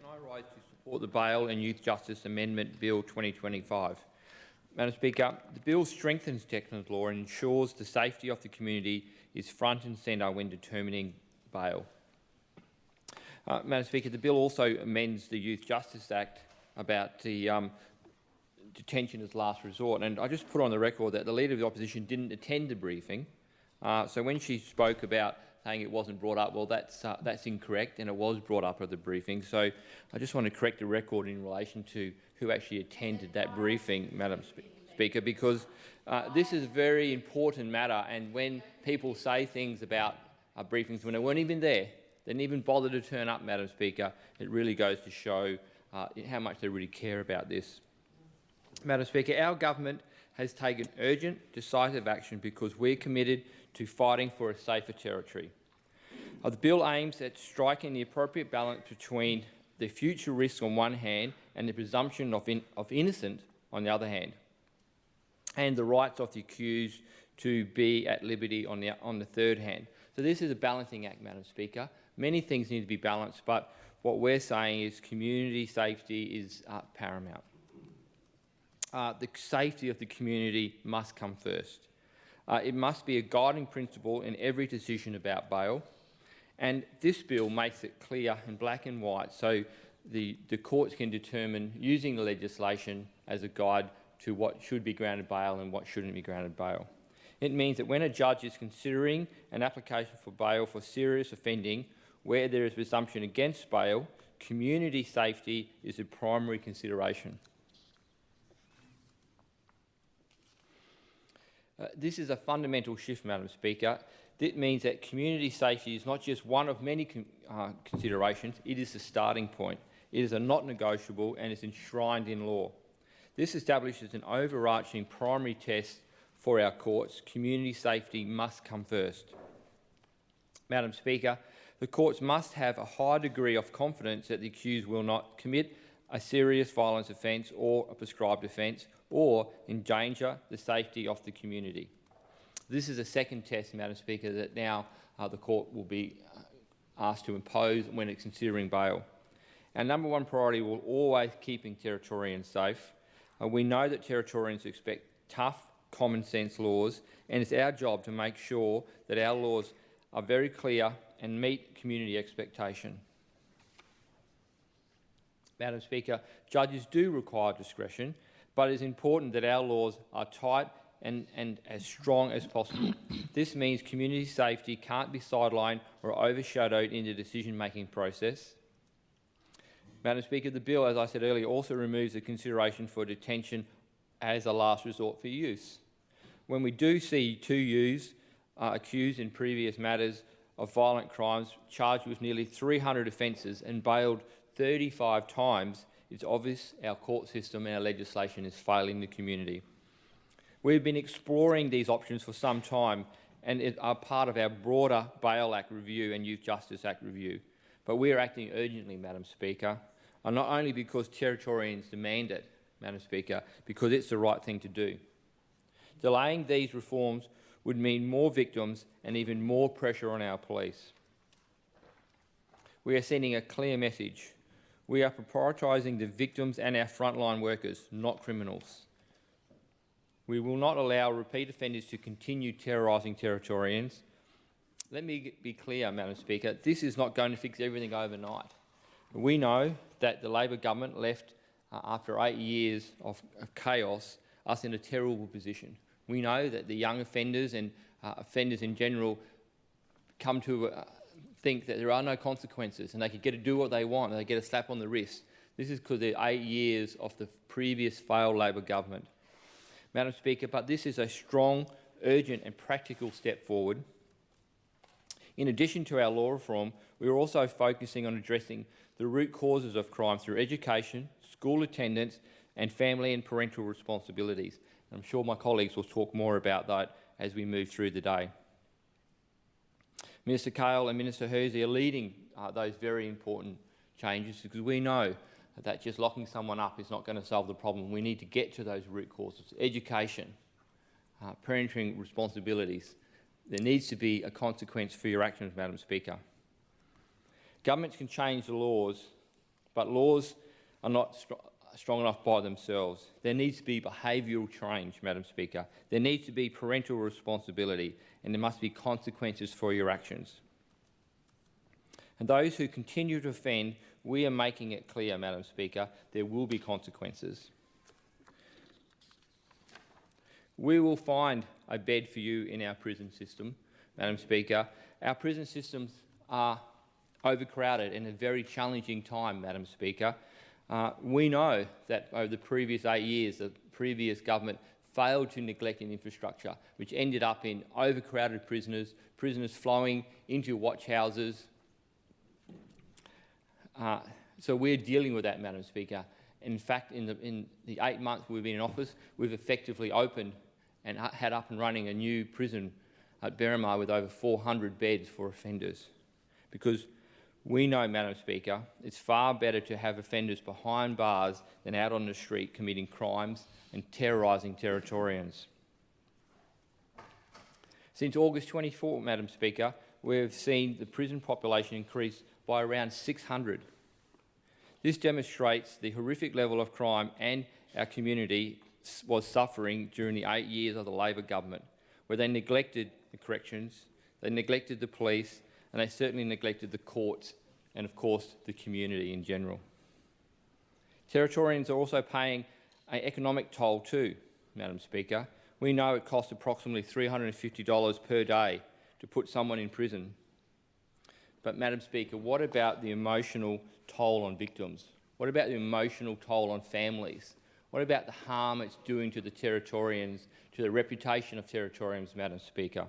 and I rise to support the Bail and Youth Justice Amendment Bill 2025. Madam Speaker, the bill strengthens Texan's law and ensures the safety of the community is front and centre when determining bail. Madam Speaker, the bill also amends the Youth Justice Act about the detention as last resort. And I just put on the record that the Leader of the Opposition didn't attend the briefing. So when she spoke about saying it wasn't brought up, well, that's incorrect, and it was brought up at the briefing. So I just want to correct the record in relation to who actually attended that briefing, Madam Speaker, because this is a very important matter, and when people say things about briefings when they weren't even there, they didn't even bother to turn up, Madam Speaker, it really goes to show how much they really care about this. Madam Speaker, our government has taken urgent, decisive action because we're committed to fighting for a safer territory. The bill aims at striking the appropriate balance between the future risks on one hand and the presumption of innocence on the other hand, and the rights of the accused to be at liberty on the third hand. So this is a balancing act, Madam Speaker. Many things need to be balanced, but what we're saying is community safety is paramount. The safety of the community must come first. It must be a guiding principle in every decision about bail, and this bill makes it clear in black and white so the courts can determine using the legislation as a guide to what should be granted bail and what shouldn't be granted bail. It means that when a judge is considering an application for bail for serious offending where there is presumption against bail, community safety is a primary consideration. This is a fundamental shift, Madam Speaker. This means that community safety is not just one of many considerations, it is the starting point. It is a not negotiable and is enshrined in law. This establishes an overarching primary test for our courts. Community safety must come first. Madam Speaker, the courts must have a high degree of confidence that the accused will not commit a serious violence offence or a prescribed offence or endanger the safety of the community. This is a second test, Madam Speaker, that now the court will be asked to impose when it's considering bail. Our number one priority will always keeping Territorians safe. We know that Territorians expect tough, common sense laws, and it's our job to make sure that our laws are very clear and meet community expectation. Madam Speaker, judges do require discretion, but it is important that our laws are tight and as strong as possible. This means community safety can't be sidelined or overshadowed in the decision-making process. Madam Speaker, the bill, as I said earlier, also removes the consideration for detention as a last resort for use. When we do see two youths accused in previous matters of violent crimes, charged with nearly 300 offences and bailed 35 times, it's obvious our court system and our legislation is failing the community. We've been exploring these options for some time and are part of our broader Bail Act review and Youth Justice Act review. But we are acting urgently, Madam Speaker, and not only because Territorians demand it, Madam Speaker, because it's the right thing to do. Delaying these reforms would mean more victims and even more pressure on our police. We are sending a clear message. We are prioritising the victims and our frontline workers, not criminals. We will not allow repeat offenders to continue terrorising Territorians. Let me be clear, Madam Speaker, this is not going to fix everything overnight. We know that the Labor government left, after 8 years of chaos, us in a terrible position. We know that the young offenders and offenders in general come to think that there are no consequences and they could get to do what they want and they get a slap on the wrist. This is because of the 8 years of the previous failed Labor government. Madam Speaker, but this is a strong, urgent and practical step forward. In addition to our law reform, we are also focusing on addressing the root causes of crime through education, school attendance and family and parental responsibilities. I'm sure my colleagues will talk more about that as we move through the day. Minister Cale and Minister Hersey are leading those very important changes because we know that just locking someone up is not going to solve the problem. We need to get to those root causes. Education, parenting responsibilities. There needs to be a consequence for your actions, Madam Speaker. Governments can change the laws, But laws are not strong enough by themselves. There needs to be behavioural change, Madam Speaker. There needs to be parental responsibility, and there must be consequences for your actions. And those who continue to offend, we are making it clear, Madam Speaker, there will be consequences. We will find a bed for you in our prison system, Madam Speaker. Our prison systems are overcrowded in a very challenging time, Madam Speaker. We know that over the previous 8 years, the previous government failed to neglect an infrastructure, which ended up in overcrowded prisoners, prisoners flowing into watch houses. So we're dealing with that, Madam Speaker. In fact, in the 8 months we've been in office, we've effectively opened and had up and running a new prison at Berrimah with over 400 beds for offenders. Because we know, Madam Speaker, it's far better to have offenders behind bars than out on the street committing crimes and terrorising Territorians. Since August 24, Madam Speaker, we've seen the prison population increase by around 600. This demonstrates the horrific level of crime and our community was suffering during the 8 years of the Labor government, where they neglected the corrections, they neglected the police, and they certainly neglected the courts and, of course, the community in general. Territorians are also paying an economic toll too, Madam Speaker. We know it costs approximately $350 per day to put someone in prison. But, Madam Speaker, what about the emotional toll on victims? What about the emotional toll on families? What about the harm it's doing to the Territorians, to the reputation of Territorians, Madam Speaker?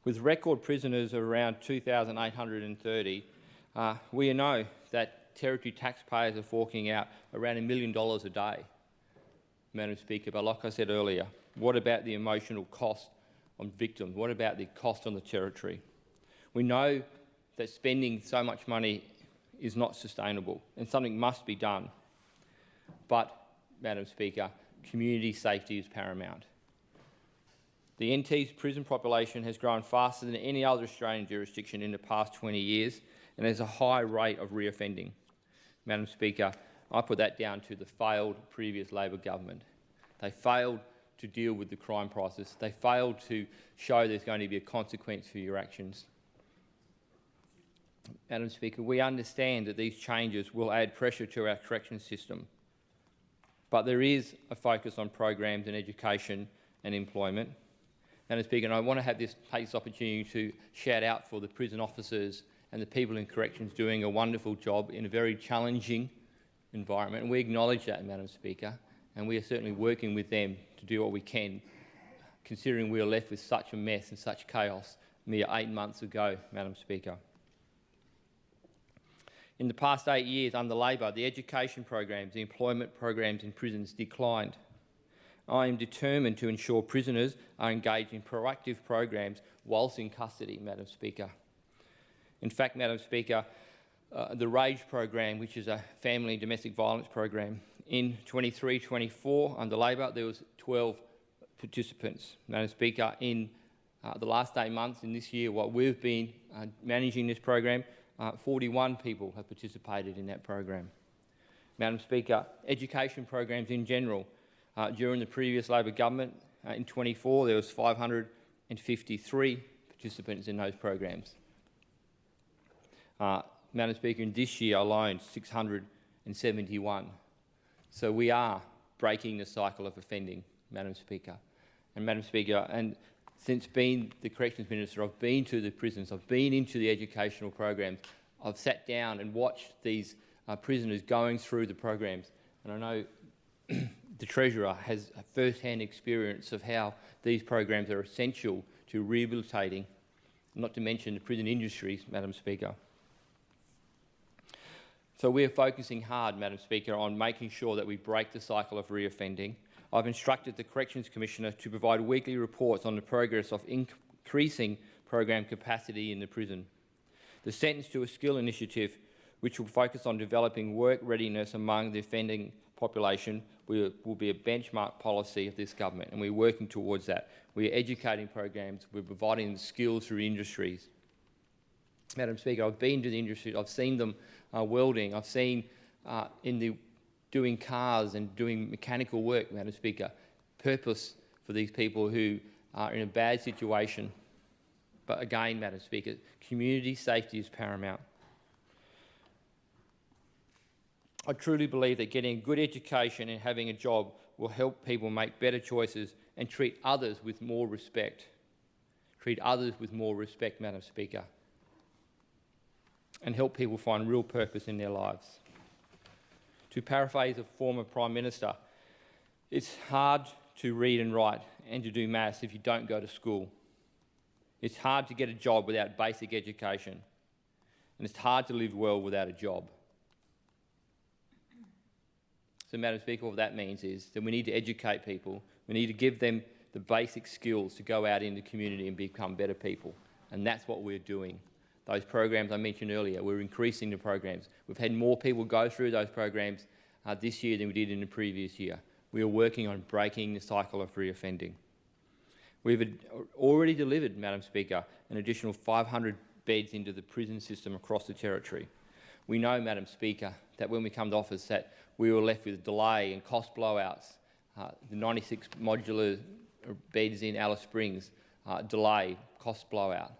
With record prisoners of around 2,830, we know that Territory taxpayers are forking out around $1 million a day, Madam Speaker. But like I said earlier, what about the emotional cost on victims? What about the cost on the Territory? We know that spending so much money is not sustainable and something must be done. But, Madam Speaker, community safety is paramount. The NT's prison population has grown faster than any other Australian jurisdiction in the past 20 years, and there's a high rate of reoffending. Madam Speaker, I put that down to the failed previous Labor government. They failed to deal with the crime prices. They failed to show there's going to be a consequence for your actions. Madam Speaker, we understand that these changes will add pressure to our corrections system, but there is a focus on programs in education and employment. Madam Speaker, and I want to take this opportunity to shout out for the prison officers and the people in corrections doing a wonderful job in a very challenging environment. And we acknowledge that, Madam Speaker, and we are certainly working with them to do what we can, considering we are left with such a mess and such chaos mere 8 months ago, Madam Speaker. In the past 8 years under Labor, the education programs, the employment programs in prisons declined. I am determined to ensure prisoners are engaged in proactive programs whilst in custody, Madam Speaker. In fact, Madam Speaker, the RAGE program, which is a family and domestic violence program, in 23-24 under Labor, there was 12 participants. Madam Speaker, in the last 8 months in this year, while we've been managing this program, 41 people have participated in that program. Madam Speaker, education programs in general, during the previous Labor government, in 24, there was 553 participants in those programs. Madam Speaker, in this year alone, 671. So we are breaking the cycle of offending, Madam Speaker. And Madam Speaker, and since being the Corrections Minister, I've been to the prisons, I've been into the educational programs, I've sat down and watched these prisoners going through the programs, and I know the Treasurer has a first-hand experience of how these programs are essential to rehabilitating, not to mention the prison industries, Madam Speaker. So we're focusing hard, Madam Speaker, on making sure that we break the cycle of reoffending. I've instructed the Corrections Commissioner to provide weekly reports on the progress of increasing program capacity in the prison. The Sentence to a Skill initiative, which will focus on developing work readiness among the offending population, will be a benchmark policy of this government, and we're working towards that. We're educating programs, we're providing skills through industries. Madam Speaker, I've been to the industry, I've seen them welding, I've seen doing cars and doing mechanical work, Madam Speaker. Purpose for these people who are in a bad situation. But again, Madam Speaker, community safety is paramount. I truly believe that getting a good education and having a job will help people make better choices and treat others with more respect. Treat others with more respect, Madam Speaker, and help people find real purpose in their lives. To paraphrase a former Prime Minister, it's hard to read and write and to do maths if you don't go to school. It's hard to get a job without basic education, and it's hard to live well without a job. So, Madam Speaker, what that means is that we need to educate people, we need to give them the basic skills to go out in the community and become better people, and that's what we're doing. Those programs I mentioned earlier, we're increasing the programs. We've had more people go through those programs this year than we did in the previous year. We are working on breaking the cycle of reoffending. We've already delivered, Madam Speaker, an additional 500 beds into the prison system across the Territory. We know, Madam Speaker, that when we come to office that we were left with delay and cost blowouts. The 96 modular beds in Alice Springs, delay, cost blowout.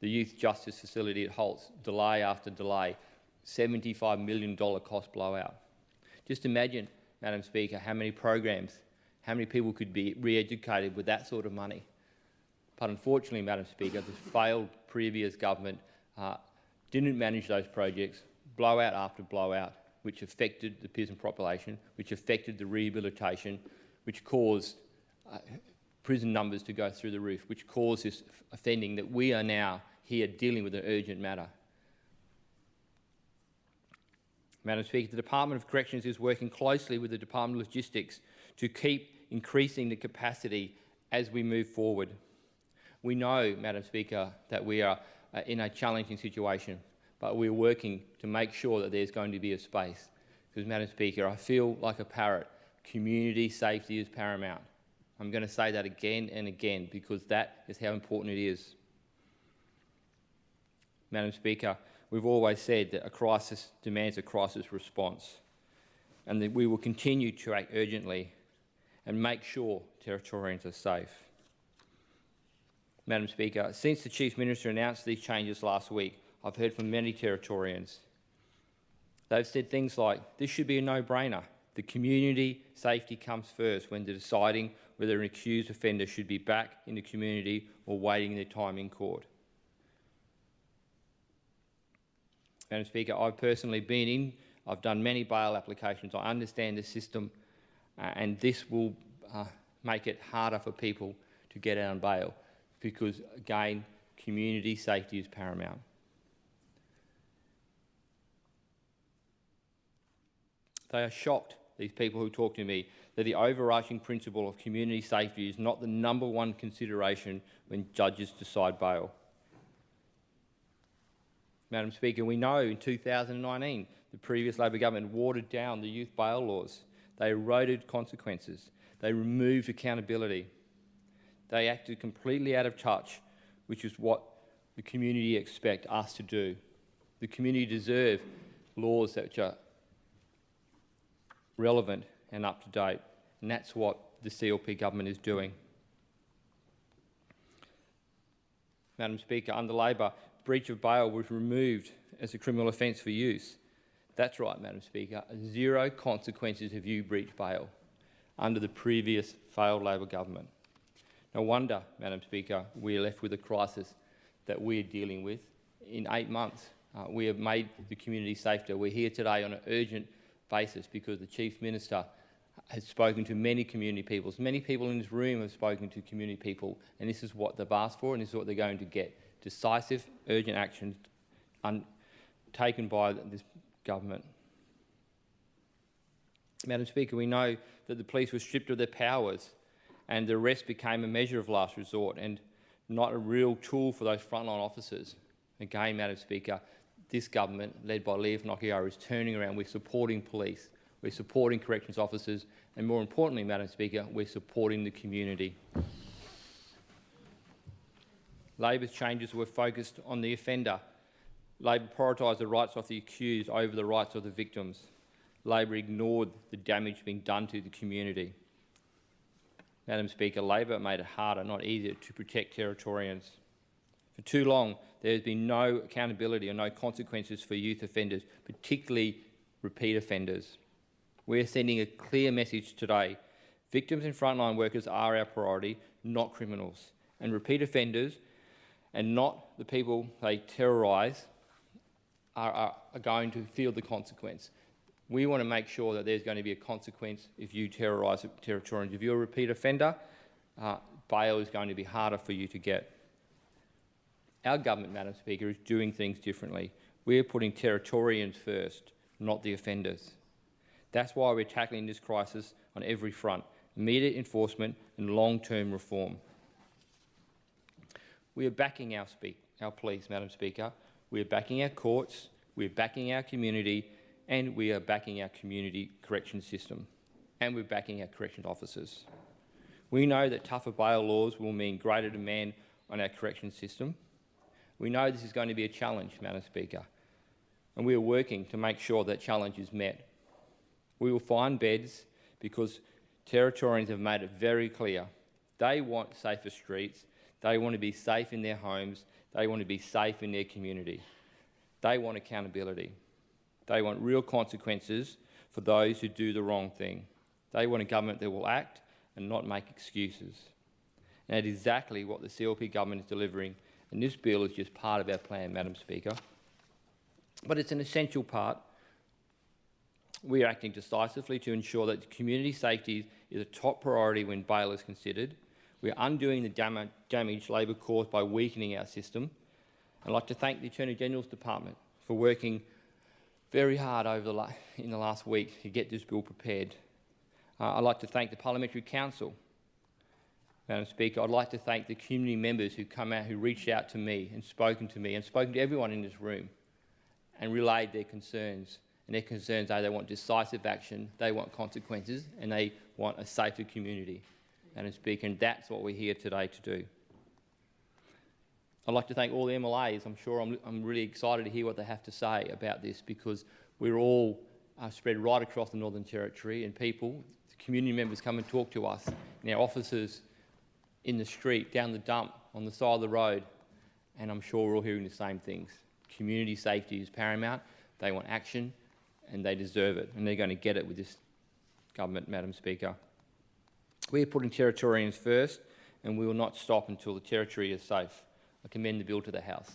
The Youth Justice Facility at Holt's, delay after delay, $75 million cost blowout. Just imagine, Madam Speaker, how many programs, how many people could be re-educated with that sort of money. But unfortunately, Madam Speaker, the failed previous government didn't manage those projects, blowout after blowout, which affected the prison population, which affected the rehabilitation, which caused prison numbers to go through the roof, which caused this offending that we are now here dealing with an urgent matter. Madam Speaker, the Department of Corrections is working closely with the Department of Logistics to keep increasing the capacity as we move forward. We know, Madam Speaker, that we are in a challenging situation, but we're working to make sure that there's going to be a space. Because, Madam Speaker, I feel like a parrot. Community safety is paramount. I'm going to say that again and again because that is how important it is. Madam Speaker, we've always said that a crisis demands a crisis response and that we will continue to act urgently and make sure Territorians are safe. Madam Speaker, since the Chief Minister announced these changes last week, I've heard from many Territorians. They've said things like, this should be a no-brainer. The community safety comes first when they're deciding whether an accused offender should be back in the community or waiting their time in court. Madam Speaker, I've personally I've done many bail applications. I understand the system and this will make it harder for people to get out on bail because, again, community safety is paramount. They are shocked, these people who talk to me, that the overarching principle of community safety is not the #1 consideration when judges decide bail. Madam Speaker, we know in 2019 the previous Labor government watered down the youth bail laws. They eroded consequences. They removed accountability. They acted completely out of touch, which is what the community expect us to do. The community deserve laws that are relevant and up to date, and that's what the CLP government is doing. Madam Speaker, under Labor, breach of bail was removed as a criminal offence for youth. That's right, Madam Speaker, 0 consequences if you breach bail under the previous failed Labor government. No wonder, Madam Speaker, we are left with a crisis that we are dealing with. In 8 months, we have made the community safer. We're here today on an urgent basis because the Chief Minister has spoken to many community people. Many people in this room have spoken to community people, and this is what they've asked for and this is what they're going to get. Decisive, urgent actions taken by this government. Madam Speaker, we know that the police were stripped of their powers and the arrest became a measure of last resort and not a real tool for those frontline officers. Again, Madam Speaker, this government, led by Leah Finocchiaro, is turning around. We're supporting police, we're supporting corrections officers, and more importantly, Madam Speaker, we're supporting the community. Labor's changes were focused on the offender, Labor prioritised the rights of the accused over the rights of the victims. Labor ignored the damage being done to the community. Madam Speaker, Labor made it harder, not easier, to protect Territorians. For too long, there has been no accountability or no consequences for youth offenders, particularly repeat offenders. We are sending a clear message today. Victims and frontline workers are our priority, not criminals. And repeat offenders, and not the people they terrorise, are going to feel the consequence. We want to make sure that there's going to be a consequence if you terrorise Territorians. If you're a repeat offender, bail is going to be harder for you to get. Our government, Madam Speaker, is doing things differently. We are putting Territorians first, not the offenders. That's why we're tackling this crisis on every front: immediate enforcement and long-term reform. We are backing our police, Madam Speaker. We are backing our courts, we are backing our community, and we are backing our community correction system. And we're backing our corrections officers. We know that tougher bail laws will mean greater demand on our correction system. We know this is going to be a challenge, Madam Speaker, and we are working to make sure that challenge is met. We will find beds because Territorians have made it very clear they want safer streets, they want to be safe in their homes, they want to be safe in their community. They want accountability. They want real consequences for those who do the wrong thing. They want a government that will act and not make excuses. And that's exactly what the CLP government is delivering, and this bill is just part of our plan, Madam Speaker. But it's an essential part. We are acting decisively to ensure that community safety is a top priority when bail is considered. We are undoing the damage Labor caused by weakening our system. I'd like to thank the Attorney-General's Department for working very hard in the last week to get this bill prepared. I'd like to thank the Parliamentary Council. Madam Speaker, I'd like to thank the community members who come out, who reached out to me and spoken to everyone in this room and relayed their concerns. And their concerns are they want decisive action, they want consequences, and they want a safer community. Madam Speaker, and that's what we're here today to do. I'd like to thank all the MLAs. I'm really excited to hear what they have to say about this, because we're all spread right across the Northern Territory, and people, the community members, come and talk to us, and our officers in the street, down the dump, on the side of the road, and I'm sure we're all hearing the same things. Community safety is paramount. They want action, and they deserve it, and they're going to get it with this government, Madam Speaker. We are putting Territorians first, and we will not stop until the Territory is safe. I commend the bill to the House.